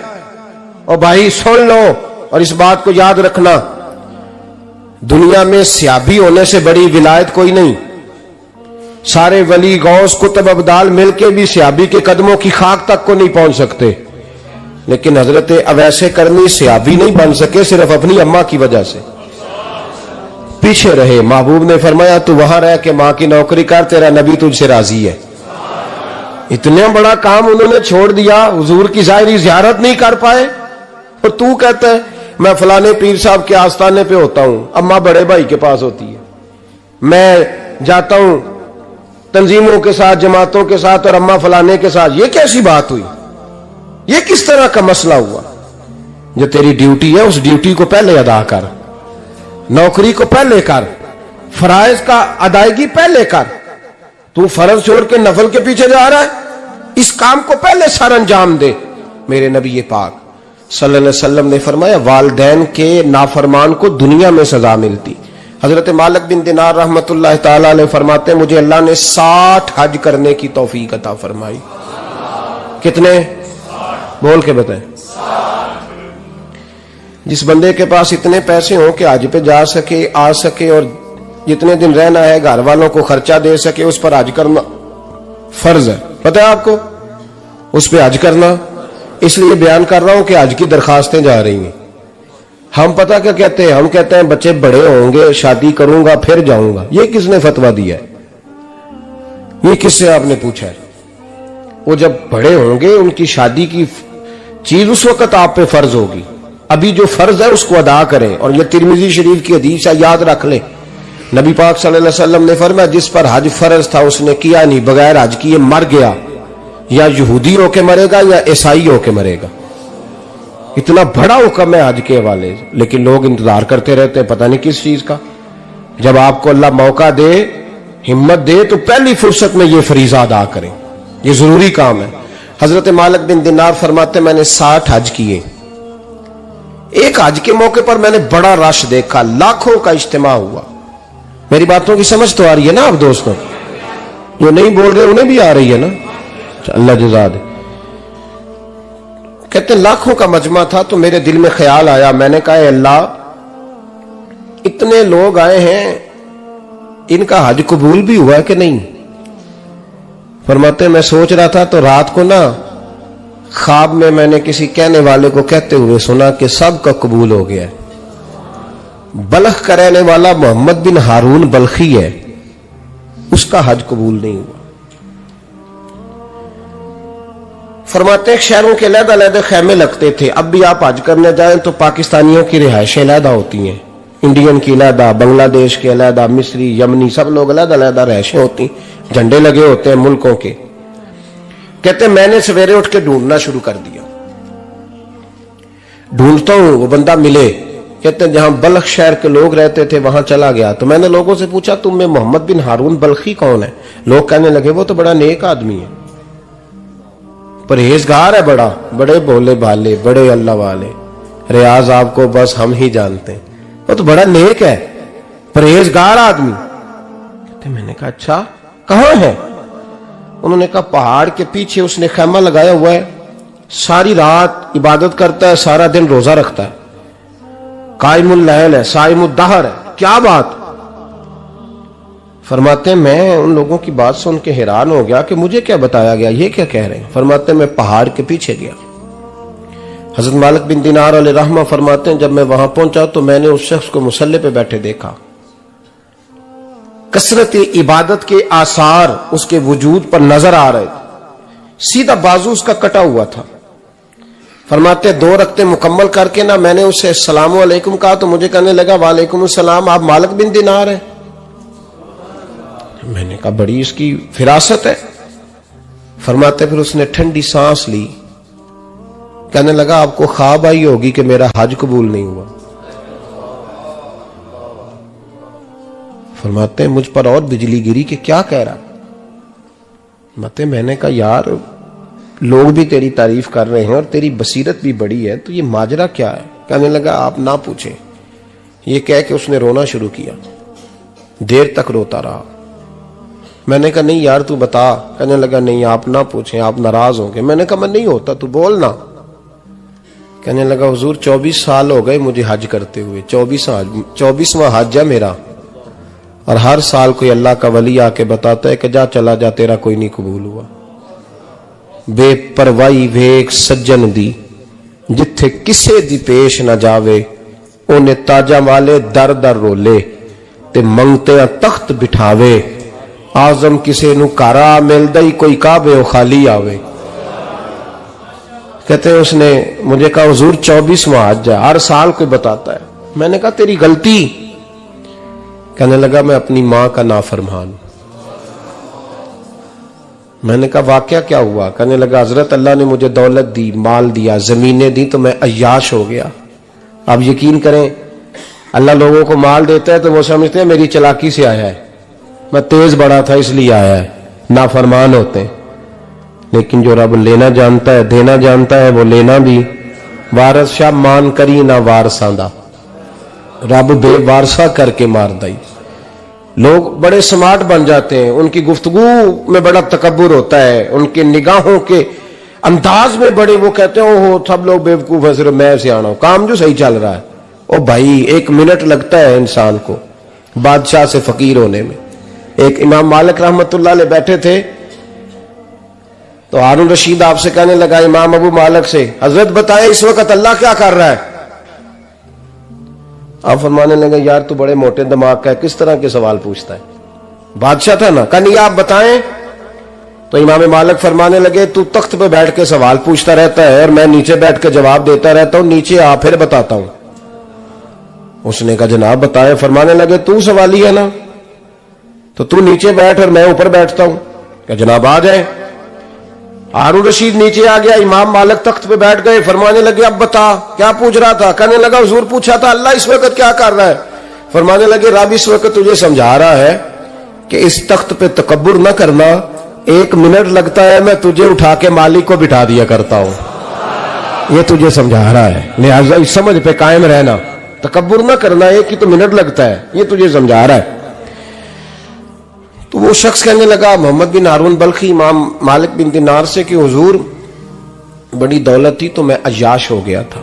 اور بھائی سن لو اور اس بات کو یاد رکھنا، دنیا میں سیابی ہونے سے بڑی ولایت کوئی نہیں، سارے ولی غوث کتب ابدال مل کے بھی سیابی کے قدموں کی خاک تک کو نہیں پہنچ سکتے، لیکن حضرت اویس کرنی سیابی نہیں بن سکے صرف اپنی اماں کی وجہ سے، پیچھے رہے۔ محبوب نے فرمایا تو وہاں رہ کے ماں کی نوکری کر، تیرا نبی تجھ سے راضی ہے۔ اتنا بڑا کام انہوں نے چھوڑ دیا، حضور کی ظاہری زیارت نہیں کر پائے، اور تو کہتا ہے میں فلانے پیر صاحب کے آستانے پہ ہوتا ہوں، اماں بڑے بھائی کے پاس ہوتی ہے، میں جاتا ہوں تنظیموں کے ساتھ جماعتوں کے ساتھ اور اماں فلانے کے ساتھ۔ یہ کیسی بات ہوئی؟ یہ کس طرح کا مسئلہ ہوا؟ جو تیری ڈیوٹی ہے اس ڈیوٹی کو پہلے ادا کر، نوکری کو پہلے کر، فرائض کا ادائیگی پہلے کر۔ تو فرض چھوڑ کے نفل کے پیچھے جا رہا ہے، اس کام کو پہلے سر انجام دے۔ میرے نبی پاک صلی اللہ علیہ وسلم نے فرمایا والدین کے نافرمان کو دنیا میں سزا ملتی۔ حضرت مالک بن دینار رحمت اللہ تعالی علیہ فرماتے ہیں مجھے اللہ نے 60 حج کرنے کی توفیق عطا فرمائی۔ کتنے؟ بول کے بتائیں۔ جس بندے کے پاس اتنے پیسے ہوں کہ حج پہ جا سکے، آ سکے، اور جتنے دن رہنا ہے گھر والوں کو خرچہ دے سکے، اس پر حج کرنا فرض ہے۔ پتہ ہے آپ کو اس پہ حج کرنا؟ اس لیے بیان کر رہا ہوں کہ حج کی درخواستیں جا رہی ہیں۔ ہم پتہ کیا کہتے ہیں؟ ہم کہتے ہیں بچے بڑے ہوں گے، شادی کروں گا پھر جاؤں گا۔ یہ کس نے فتویٰ دیا ہے؟ یہ کس سے آپ نے پوچھا ہے؟ وہ جب بڑے ہوں گے ان کی شادی کی چیز اس وقت آپ پہ فرض ہوگی، ابھی جو فرض ہے اس کو ادا کریں۔ اور یہ ترمذی شریف کی حدیث ہے، یاد رکھ لیں، نبی پاک صلی اللہ علیہ وسلم نے فرمایا جس پر حج فرض تھا اس نے کیا نہیں، بغیر حج کیے مر گیا، یا یہودی ہو کے مرے گا یا عیسائی ہو کے مرے گا۔ اتنا بڑا حکم ہے حج کے حوالے سے، لیکن لوگ انتظار کرتے رہتے ہیں پتہ نہیں کس چیز کا۔ جب آپ کو اللہ موقع دے، ہمت دے، تو پہلی فرصت میں یہ فریضہ ادا کریں، یہ ضروری کام ہے۔ حضرت مالک بن دینار فرماتے میں نے 60 حج کیے، ایک حج کے موقع پر میں نے بڑا رش دیکھا، لاکھوں کا اجتماع ہوا۔ میری باتوں کی سمجھ تو آ رہی ہے نا آپ دوستوں؟ جو نہیں بول رہے انہیں بھی آ رہی ہے نا؟ اللہ جزا دے۔ کہتے ہیں لاکھوں کا مجمع تھا، تو میرے دل میں خیال آیا، میں نے کہا اے اللہ اتنے لوگ آئے ہیں، ان کا حج قبول بھی ہوا کہ نہیں؟ فرماتے ہیں میں سوچ رہا تھا تو رات کو نا خواب میں نے کسی کہنے والے کو کہتے ہوئے سنا کہ سب کا قبول ہو گیا ہے۔ بلخ کا رہنے والا محمد بن ہارون بلخی ہے، اس کا حج قبول نہیں ہوا۔ فرماتے ہیں شہروں کے علیحدہ علیحدہ خیمے لگتے تھے، اب بھی آپ حج کرنے جائیں تو پاکستانیوں کی رہائشیں علیحدہ ہوتی ہیں، انڈین کی علیحدہ، بنگلہ دیش کے علیحدہ، مصری، یمنی، سب لوگ علیحدہ علیحدہ رہائشیں ہوتی ہیں، جھنڈے لگے ہوتے ہیں ملکوں کے۔ کہتے ہیں میں نے سویرے اٹھ کے ڈھونڈنا شروع کر دیا، ڈھونڈتا ہوں وہ بندہ ملے۔ کہتے ہیں جہاں بلخ شہر کے لوگ رہتے تھے وہاں چلا گیا، تو میں نے لوگوں سے پوچھا تم میں محمد بن ہارون بلخی کون ہے؟ لوگ کہنے لگے وہ تو بڑا نیک آدمی ہے، پرہیزگار ہے، بڑے بولے بھالے، بڑے اللہ والے، ریاض آپ کو بس ہم ہی جانتے ہیں، وہ تو بڑا نیک ہے، پرہیزگار آدمی۔ کہتے میں نے کہا اچھا کہاں ہے؟ انہوں نے کہا پہاڑ کے پیچھے اس نے خیمہ لگایا ہوا ہے، ساری رات عبادت کرتا ہے، سارا دن روزہ رکھتا ہے، قائم اللیل ہے، صائم الدہر ہے۔ کیا بات؟ فرماتے ہیں میں ان لوگوں کی بات سن کے حیران ہو گیا کہ مجھے کیا بتایا گیا، یہ کیا کہہ رہے ہیں؟ فرماتے ہیں میں پہاڑ کے پیچھے گیا. حضرت مالک بن دینار علیہ رحمہ فرماتے ہیں جب میں وہاں پہنچا تو میں نے اس شخص کو مصلی پہ بیٹھے دیکھا. کثرت عبادت کے آثار اس کے وجود پر نظر آ رہے تھے. سیدھا بازو اس کا کٹا ہوا تھا. فرماتے 2 رکعتیں مکمل کر کے نا میں نے اسے السلام علیکم کہا تو مجھے کہنے لگا وعلیکم السلام، آپ مالک بن دینار ہیں؟ میں نے کہا بڑی اس کی فراست ہے. فرماتے پھر اس نے ٹھنڈی سانس لی، کہنے لگا آپ کو خواب آئی ہوگی کہ میرا حج قبول نہیں ہوا. فرماتے ہیں مجھ پر اور بجلی گری کہ کیا کہہ رہا. فرماتے میں نے کہا یار لوگ بھی تیری تعریف کر رہے ہیں اور تیری بصیرت بھی بڑی ہے، تو یہ ماجرا کیا ہے؟ کہنے لگا آپ نہ پوچھیں. یہ کہہ کے اس نے رونا شروع کیا. دیر تک روتا رہا. میں نے کہا نہیں یار تو بتا. کہنے لگا نہیں آپ نہ پوچھیں، آپ ناراض ہوں گے. میں نے کہا میں نہیں ہوتا، تو بولنا. کہنے لگا حضور 24 سال ہو گئے مجھے حج کرتے ہوئے، 24واں حج ہے میرا، اور ہر سال کوئی اللہ کا ولی آ کے بتاتا ہے کہ جا چلا جا تیرا کوئی نہیں قبول ہوا. بے پروائی ویک سجن دی جتھے کسے دی پیش نہ جاوے، اونے تاجا والے در در رولے تے منگتے تخت بٹھاوے. آزم کسے نو کارا ملدا ہی کوئی کعبے او خالی آوے. کہتے ہیں اس نے مجھے کہا حضور 24واں حج ہے، ہر سال کوئی بتاتا ہے. میں نے کہا تیری غلطی. کہنے لگا میں اپنی ماں کا نافرمان. میں نے کہا واقعہ کیا ہوا؟ کہنے لگا حضرت اللہ نے مجھے دولت دی، مال دیا، زمینیں دی تو میں عیاش ہو گیا. آپ یقین کریں اللہ لوگوں کو مال دیتا ہے تو وہ سمجھتے ہیں میری چلاکی سے آیا ہے، میں تیز بڑا تھا اس لیے آیا ہے. نافرمان ہوتے ہیں. لیکن جو رب لینا جانتا ہے دینا جانتا ہے وہ لینا بھی. وارث شاہ مان کری نہ وارثاں دا، رب بے وارثہ کر کے مار دائی. لوگ بڑے سمارٹ بن جاتے ہیں، ان کی گفتگو میں بڑا تکبر ہوتا ہے، ان کے نگاہوں کے انداز میں بڑے وہ کہتے ہیں اوہ سب لوگ بیوقوف ہیں صرف میں سے آنا ہوں، کام جو صحیح چل رہا ہے. او بھائی 1 منٹ لگتا ہے انسان کو بادشاہ سے فقیر ہونے میں. ایک امام مالک رحمت اللہ علیہ بیٹھے تھے تو ہارون رشید آپ سے کہنے لگا امام ابو مالک سے حضرت بتائے اس وقت اللہ کیا کر رہا ہے؟ آپ فرمانے لگے یار تو بڑے موٹے دماغ کا ہے، کس طرح کے سوال پوچھتا ہے؟ بادشاہ تھا نا. کہا نہیں آپ بتائیں. تو امام مالک فرمانے لگے تو تخت پہ بیٹھ کے سوال پوچھتا رہتا ہے اور میں نیچے بیٹھ کے جواب دیتا رہتا ہوں، نیچے آ پھر بتاتا ہوں. اس نے کہا جناب بتائیں. فرمانے لگے تو سوالی ہے نا، تو تو نیچے بیٹھ اور میں اوپر بیٹھتا ہوں. کہ جناب آ جائیں. ہارون رشید نیچے آ گیا، امام مالک تخت پہ بیٹھ گئے. فرمانے لگے اب بتا کیا پوچھ رہا تھا؟ کہنے لگا حضور پوچھا تھا اللہ اس وقت کیا کر رہا ہے. فرمانے لگے رب اس وقت تجھے سمجھا رہا ہے کہ اس تخت پہ تکبر نہ کرنا، 1 منٹ لگتا ہے میں تجھے اٹھا کے مالک کو بٹھا دیا کرتا ہوں. یہ تجھے سمجھا رہا ہے، لہٰذا اس سمجھ پہ قائم رہنا، تکبر نہ کرنا، 1 ہی تو منٹ لگتا ہے، یہ تجھے سمجھا رہا ہے. تو وہ شخص کہنے لگا محمد بن ہارون بلخی امام مالک بن دینار سے کہ حضور بڑی دولت تھی تو میں عیاش ہو گیا تھا.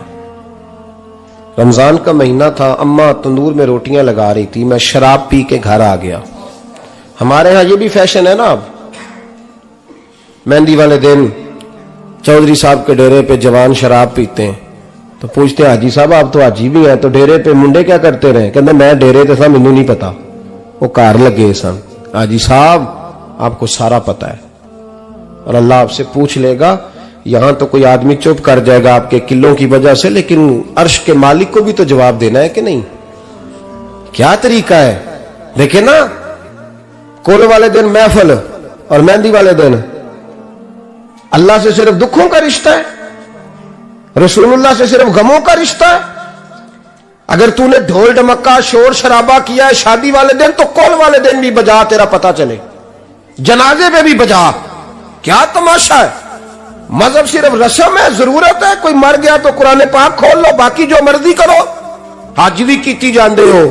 رمضان کا مہینہ تھا، اماں تندور میں روٹیاں لگا رہی تھی، میں شراب پی کے گھر آ گیا. ہمارے ہاں یہ بھی فیشن ہے نا، اب مہندی والے دن چودھری صاحب کے ڈیرے پہ جوان شراب پیتے ہیں تو پوچھتے ہیں حاجی صاحب آپ تو حاجی بھی ہیں تو ڈیرے پہ منڈے کیا کرتے رہے؟ کہتے میں ڈیرے تے سا مینوں نہیں پتا، وہ کار لگے سن. حاجی صاحب آپ کو سارا پتا ہے اور اللہ آپ سے پوچھ لے گا. یہاں تو کوئی آدمی چپ کر جائے گا آپ کے قلوں کی وجہ سے، لیکن عرش کے مالک کو بھی تو جواب دینا ہے کہ نہیں؟ کیا طریقہ ہے؟ دیکھیں نا کول والے دن محفل اور مہندی والے دن اللہ سے صرف دکھوں کا رشتہ ہے، رسول اللہ سے صرف غموں کا رشتہ ہے. اگر تو نے ڈھول ڈمکا شور شرابہ کیا ہے شادی والے دن تو کول والے دن بھی بجا، تیرا پتہ چلے. جنازے پہ بھی بجا. کیا تماشا ہے؟ مذہب صرف رسم ہے، ضرورت ہے. کوئی مر گیا تو قرآن پاک کھول لو، باقی جو مرضی کرو. حج بھی کیتی جاندے ہو،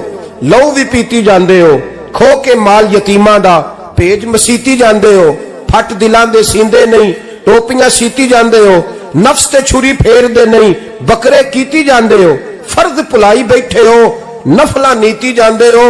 لہو بھی پیتی جاندے ہو، کھو کے مال یتیماں دا پیج مسیتی جاندے ہو، پھٹ دلاں دے سیندے نہیں، ٹوپیاں سیتی جاندے ہو، نفس تے چھری پھیر دے نہیں، بکرے کیتی جاندے ہو، فرض پلائی بیٹھے ہو، نفلہ نیتی جاندے ہو.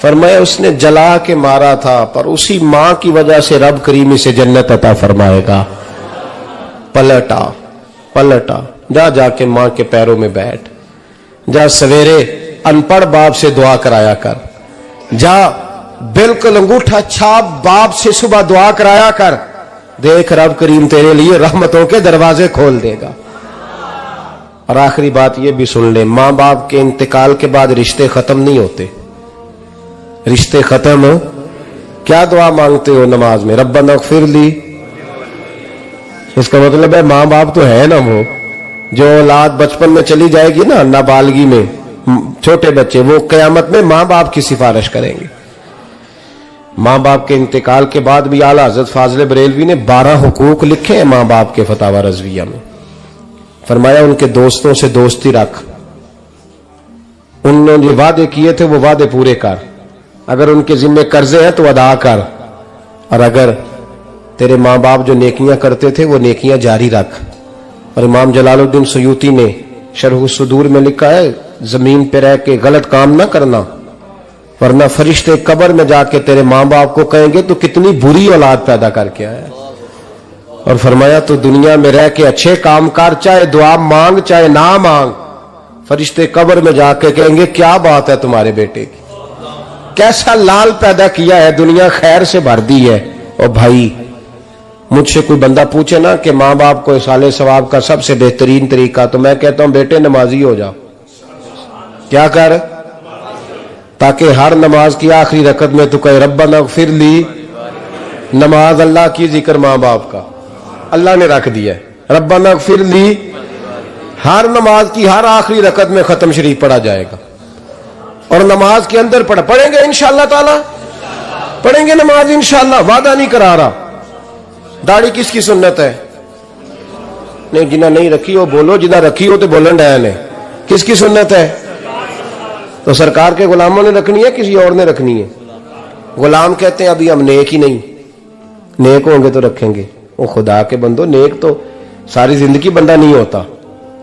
فرمایا اس نے جلا کے مارا تھا، پر اسی ماں کی وجہ سے رب کریم اسے جنت عطا فرمائے گا۔ پلٹا جا کے ماں کے پیروں میں بیٹھ، جا سویرے ان پڑھ باپ سے دعا کرایا کر، جا بالکل انگوٹھا چھاپ باپ سے صبح دعا کرایا کر، دیکھ رب کریم تیرے لیے رحمتوں کے دروازے کھول دے گا۔ اور آخری بات یہ بھی سن لے، ماں باپ کے انتقال کے بعد رشتے ختم نہیں ہوتے۔ رشتے ختم ہو کیا دعا مانگتے ہو نماز میں؟ ربنا اغفر لی۔ اس کا مطلب ہے ماں باپ تو ہے نا، وہ جو اولاد بچپن میں چلی جائے گی نا، نابالغی میں چھوٹے بچے، وہ قیامت میں ماں باپ کی سفارش کریں گے۔ ماں باپ کے انتقال کے بعد بھی اعلیٰ حضرت فاضل بریلوی نے 12 حقوق لکھے ہیں ماں باپ کے فتاوی رضویہ میں۔ فرمایا ان کے دوستوں سے دوستی رکھ، انہوں نے وعدے کیے تھے وہ وعدے پورے کر، اگر ان کے ذمہ قرضے ہیں تو ادا کر، اور اگر تیرے ماں باپ جو نیکیاں کرتے تھے وہ نیکیاں جاری رکھ۔ اور امام جلال الدین سیوطی نے شرح الصدور میں لکھا ہے زمین پہ رہ کے غلط کام نہ کرنا، ورنہ فرشتے قبر میں جا کے تیرے ماں باپ کو کہیں گے تو کتنی بری اولاد پیدا کر کے آیا۔ اور فرمایا تو دنیا میں رہ کے اچھے کام کر، چاہے دعا مانگ چاہے نہ مانگ، فرشتے قبر میں جا کے کہیں گے کیا بات ہے تمہارے بیٹے کی، کیسا لال پیدا کیا ہے، دنیا خیر سے بھر دی ہے۔ اور بھائی مجھ سے کوئی بندہ پوچھے نا کہ ماں باپ کو اصالہ ثواب کا سب سے بہترین طریقہ، تو میں کہتا ہوں بیٹے نمازی ہو جاؤ۔ کیا کر؟ تاکہ ہر نماز کی آخری رکعت میں تو کہے ربنا اغفر لی۔ نماز اللہ کی، ذکر ماں باپ کا، اللہ نے رکھ دیا ہے ربنا اغفر لی۔ ہر نماز کی ہر آخری رکعت میں ختم شریف پڑھا جائے گا، اور نماز کے اندر پڑھیں گے انشاءاللہ تعالی، پڑھیں گے نماز انشاءاللہ، وعدہ نہیں کرا رہا۔ داڑھی کس کی سنت ہے؟ نہیں جنہ نہیں رکھی ہو بولو، جنہ رکھی ہو تو بولن ڈائن ہے۔ کس کی سنت ہے؟ تو سرکار کے غلاموں نے رکھنی ہے کسی اور نے رکھنی ہے؟ غلام کہتے ہیں ابھی ہم نیک ہی نہیں، نیک ہوں گے تو رکھیں گے۔ وہ خدا کے بندو، نیک تو ساری زندگی بندہ نہیں ہوتا۔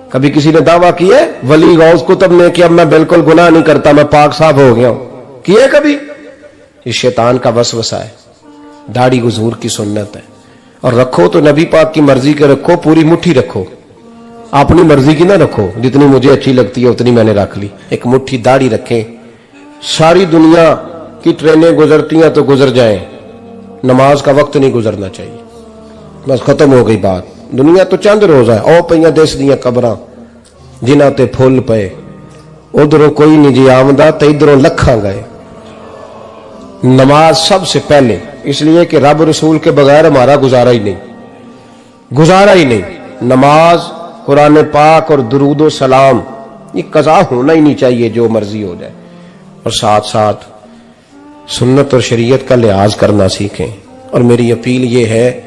کبھی کسی نے دعویٰ کیا ہے ولی غوث کتب نے کہ اب میں بالکل گناہ نہیں کرتا، میں پاک صاف ہو گیا ہوں؟ کیا ہے کبھی؟ یہ شیطان کا وسوسہ ہے۔ داڑھی حضور کی سنت ہے، اور رکھو تو نبی پاک کی مرضی کے رکھو، پوری مٹھی رکھو، اپنی مرضی کی نہ رکھو، جتنی مجھے اچھی لگتی ہے اتنی میں نے رکھ لی۔ ایک مٹھی داڑھی رکھیں، ساری دنیا کی ٹرینیں گزرتی ہیں تو گزر جائیں، نماز کا وقت نہیں گزرنا چاہیے، بس ختم ہو گئی بات۔ دنیا تو چند روز ہے، او پہ دس دیاں قبراں جنہ تے پھول پے، ادھروں کوئی نہیں جی آمدہ تے ادھروں لکھاں گئے۔ نماز سب سے پہلے، اس لیے کہ رب رسول کے بغیر ہمارا گزارا ہی نہیں۔ نماز، قرآن پاک اور درود و سلام، یہ قضا ہونا ہی نہیں چاہیے، جو مرضی ہو جائے۔ اور ساتھ ساتھ سنت اور شریعت کا لحاظ کرنا سیکھیں۔ اور میری اپیل یہ ہے،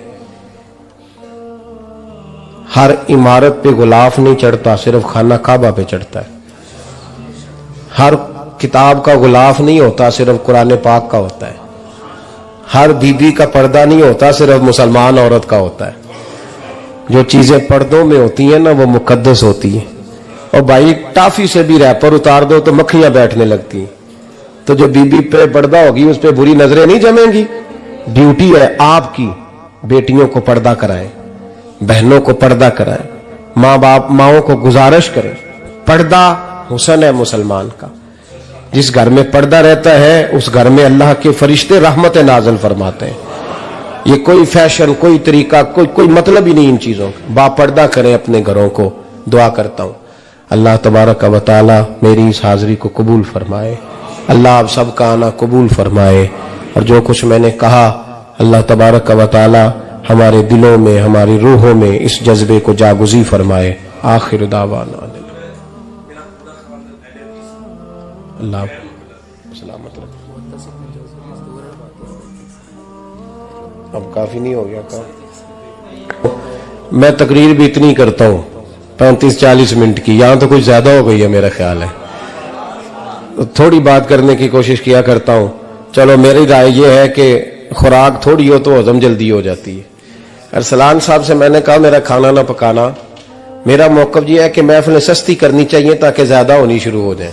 ہر عمارت پہ غلاف نہیں چڑھتا، صرف خانہ کعبہ پہ چڑھتا ہے۔ ہر کتاب کا غلاف نہیں ہوتا، صرف قرآن پاک کا ہوتا ہے۔ ہر بیوی کا پردہ نہیں ہوتا، صرف مسلمان عورت کا ہوتا ہے۔ جو چیزیں پردوں میں ہوتی ہیں نا وہ مقدس ہوتی ہیں۔ اور بھائی ٹافی سے بھی ریپر اتار دو تو مکھیاں بیٹھنے لگتی ہیں، تو جو بیوی پہ پردہ ہوگی اس پہ بری نظریں نہیں جمیں گی۔ ڈیوٹی ہے آپ کی، بیٹیوں کو پردہ کرائیں، بہنوں کو پردہ کرائیں، ماؤں کو گزارش کریں۔ پردہ حسن ہے مسلمان کا۔ جس گھر میں پردہ رہتا ہے اس گھر میں اللہ کے فرشتے رحمت نازل فرماتے ہیں۔ یہ کوئی فیشن، کوئی طریقہ، کوئی مطلب ہی نہیں ان چیزوں کا۔ با پردہ کریں اپنے گھروں کو۔ دعا کرتا ہوں اللہ تبارک و تعالی میری اس حاضری کو قبول فرمائے، اللہ آپ سب کا آنا قبول فرمائے، اور جو کچھ میں نے کہا اللہ تبارک و تعالی ہمارے دلوں میں، ہماری روحوں میں اس جذبے کو جاگزی فرمائے۔ آخر دعوانا اللہ سلامت رکھے۔ اب کافی نہیں ہو گیا کام؟ میں تقریر بھی اتنی کرتا ہوں 35-40 منٹ کی، یہاں تو کچھ زیادہ ہو گئی ہے میرا خیال ہے، تھوڑی بات کرنے کی کوشش کیا کرتا ہوں۔ چلو میری رائے یہ ہے کہ خوراک تھوڑی ہو تو ہضم جلدی ہو جاتی ہے۔ ارسلان صاحب سے میں نے کہا میرا کھانا نہ پکانا، میرا موقف یہ ہے کہ محفلیں سستی کرنی چاہیے تاکہ زیادہ ہونی شروع ہو جائیں۔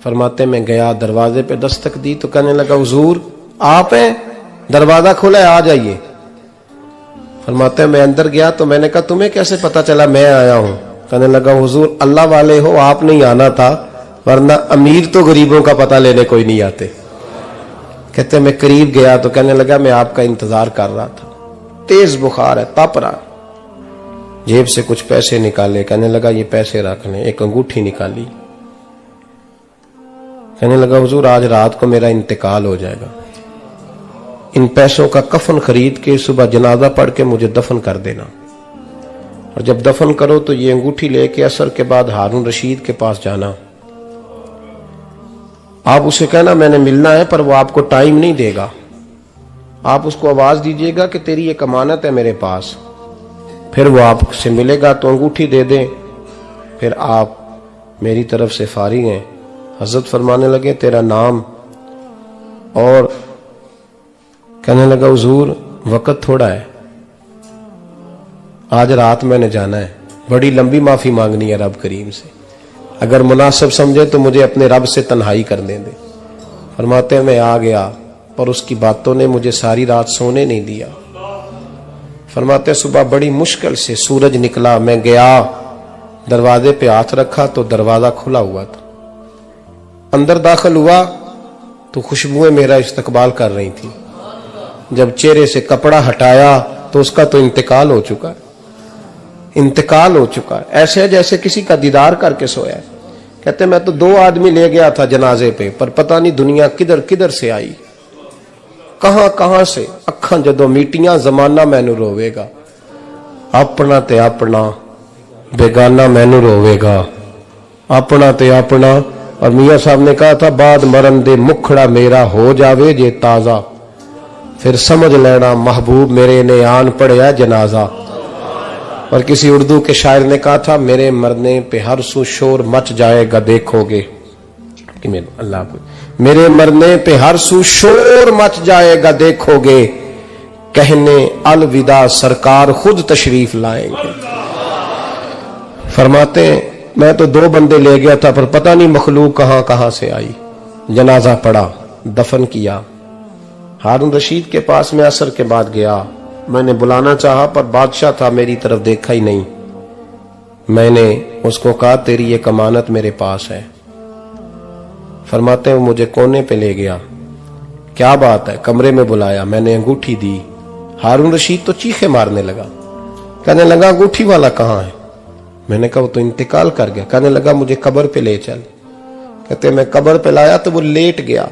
فرماتے میں گیا, دروازے پہ دستک دی تو کہنے لگا حضور آپ ہیں, دروازہ کھلا ہے آ جائیے. فرماتے میں اندر گیا تو میں نے کہا تمہیں کیسے پتا چلا میں آیا ہوں؟ کہنے لگا حضور اللہ والے ہو, آپ نہیں آنا تھا, ورنہ امیر تو غریبوں کا پتہ لینے کوئی نہیں آتے. کہتے میں قریب گیا تو کہنے لگا میں آپ کا انتظار کر رہا تھا, تیز بخار ہے, تپ رہا. جیب سے کچھ پیسے نکالے, کہنے لگا یہ پیسے رکھ لیں. ایک انگوٹھی نکالی, کہنے لگا حضور آج رات کو میرا انتقال ہو جائے گا, ان پیسوں کا کفن خرید کے صبح جنازہ پڑھ کے مجھے دفن کر دینا, اور جب دفن کرو تو یہ انگوٹھی لے کے عصر کے بعد ہارون رشید کے پاس جانا. آپ اسے کہنا میں نے ملنا ہے, پر وہ آپ کو ٹائم نہیں دے گا. آپ اس کو آواز دیجئے گا کہ تیری ایک امانت ہے میرے پاس, پھر وہ آپ سے ملے گا تو انگوٹھی دے دیں, پھر آپ میری طرف سے فارغ ہیں. حضرت فرمانے لگے تیرا نام, اور کہنے لگا حضور وقت تھوڑا ہے, آج رات میں نے جانا ہے, بڑی لمبی معافی مانگنی ہے رب کریم سے, اگر مناسب سمجھے تو مجھے اپنے رب سے تنہائی کرنے دے. فرماتے ہیں میں آ گیا, پر اس کی باتوں نے مجھے ساری رات سونے نہیں دیا. فرماتے ہیں صبح بڑی مشکل سے سورج نکلا, میں گیا دروازے پہ ہاتھ رکھا تو دروازہ کھلا ہوا تھا. اندر داخل ہوا تو خوشبوئیں میرا استقبال کر رہی تھی. جب چہرے سے کپڑا ہٹایا تو اس کا تو انتقال ہو چکا ہے, انتقال ہو چکا ہے, ایسے جیسے کسی کا دیدار کر کے سویا ہے. کہتے میں تو 2 آدمی لے گیا تھا جنازے پہ, پر پتہ نہیں دنیا کدھر کدھر سے آئی, کہاں کہاں سے. اکھاں جدو میٹیاں زمانہ مینو روے گا, اپنا تے اپنا بیگانہ مینو روے گا, اپنا تے اپنا. اور میاں صاحب نے کہا تھا بعد مرن دے مکھڑا میرا ہو جاوے جے تازہ, پھر سمجھ لینا محبوب میرے نے آن پڑیا جنازہ. اور کسی اردو کے شاعر نے کہا تھا میرے مرنے پہ ہر سو شور مچ جائے گا دیکھو گے, اللہ کو میرے مرنے پہ ہر سو شور مچ جائے گا دیکھو گے, کہنے الوداع سرکار خود تشریف لائیں گے. فرماتے ہیں میں تو 2 بندے لے گیا تھا, پر پتہ نہیں مخلوق کہاں کہاں سے آئی. جنازہ پڑا, دفن کیا. ہارون رشید کے پاس میں عصر کے بعد گیا, میں نے بلانا چاہا پر بادشاہ تھا, میری طرف دیکھا ہی نہیں. میں نے اس کو کہا تیری ایک امانت میرے پاس ہے. فرماتے ہیں مجھے کونے پہ لے گیا, کیا بات ہے, کمرے میں بلایا, میں نے انگوٹھی دی. ہارون رشید تو چیخے مارنے لگا, کہنے لگا انگوٹھی والا کہاں ہے؟ میں نے کہا وہ تو انتقال کر گیا. کہنے لگا مجھے قبر پہ لے چل. کہتے میں قبر پہ لایا تو وہ لیٹ گیا,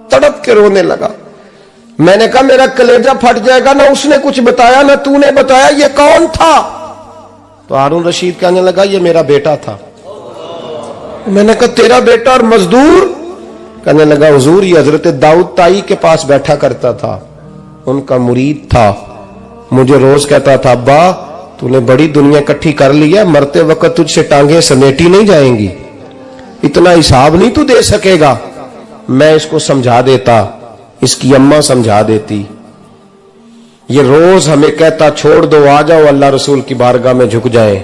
تڑپ کے رونے لگا. میں نے کہا میرا کلیجہ پھٹ جائے گا, نہ اس نے کچھ بتایا نہ تو نے بتایا, یہ کون تھا؟ تو ہارون رشید کہنے لگا یہ میرا بیٹا تھا. میں نے کہا تیرا بیٹا اور مزدور؟ کہنے لگا حضور یہ حضرت داؤد تائی کے پاس بیٹھا کرتا تھا, ان کا مرید تھا, مجھے روز کہتا تھا ابا تو نے بڑی دنیا اکٹھی کر لی ہے, مرتے وقت تجھ سے ٹانگیں سمیٹی نہیں جائیں گی, اتنا حساب نہیں تو دے سکے گا. میں اس کو سمجھا دیتا, اس کی اماں سمجھا دیتی. یہ روز ہمیں کہتا چھوڑ دو آ جاؤ اللہ رسول کی بارگاہ میں جھک جائیں,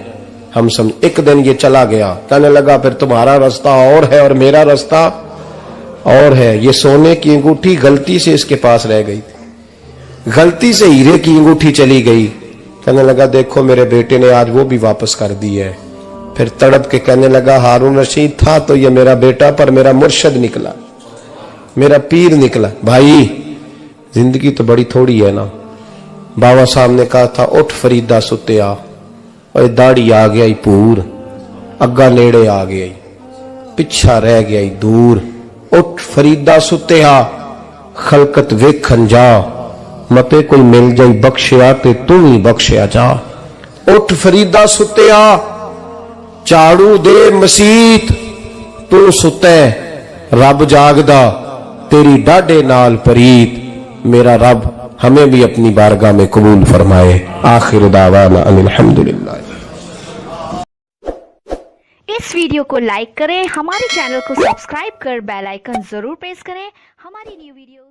ہم سمجھ. ایک دن یہ چلا گیا, کہنے لگا پھر تمہارا رستہ اور ہے اور میرا رستہ اور ہے. یہ سونے کی انگوٹھی غلطی سے اس کے پاس رہ گئی تھی, غلطی سے ہیرے کی انگوٹھی چلی گئی. کہنے لگا دیکھو میرے بیٹے نے آج وہ بھی واپس کر دی ہے. پھر تڑپ کے کہنے لگا ہارون رشید تھا تو یہ میرا بیٹا, پر میرا مرشد نکلا, میرا پیر نکلا. بھائی زندگی تو بڑی تھوڑی ہے نا. بابا صاحب نے کہا تھا اٹھ فریدہ ستیا, اور داڑھی آ گیا پور, اگا نیڑے آ گیا, پچھا رہ گیا دور. اٹھ فریدہ ستیا خلقت ویکھن جا, متے کوئی مل جائی بخشیا تے تو ہی بخشیا جا. اٹھ فریدہ ستیا چاڑو دے مسیت, تو ستے رب جاگدا تیری ڈاڈے نال پریت. میرا رب ہمیں بھی اپنی بارگاہ میں قبول فرمائے. آخر دعوانا ان الحمدللہ. اس ویڈیو کو لائک کریں, ہمارے چینل کو سبسکرائب کر بیل آئیکن ضرور پریس کریں. ہماری نیو ویڈیو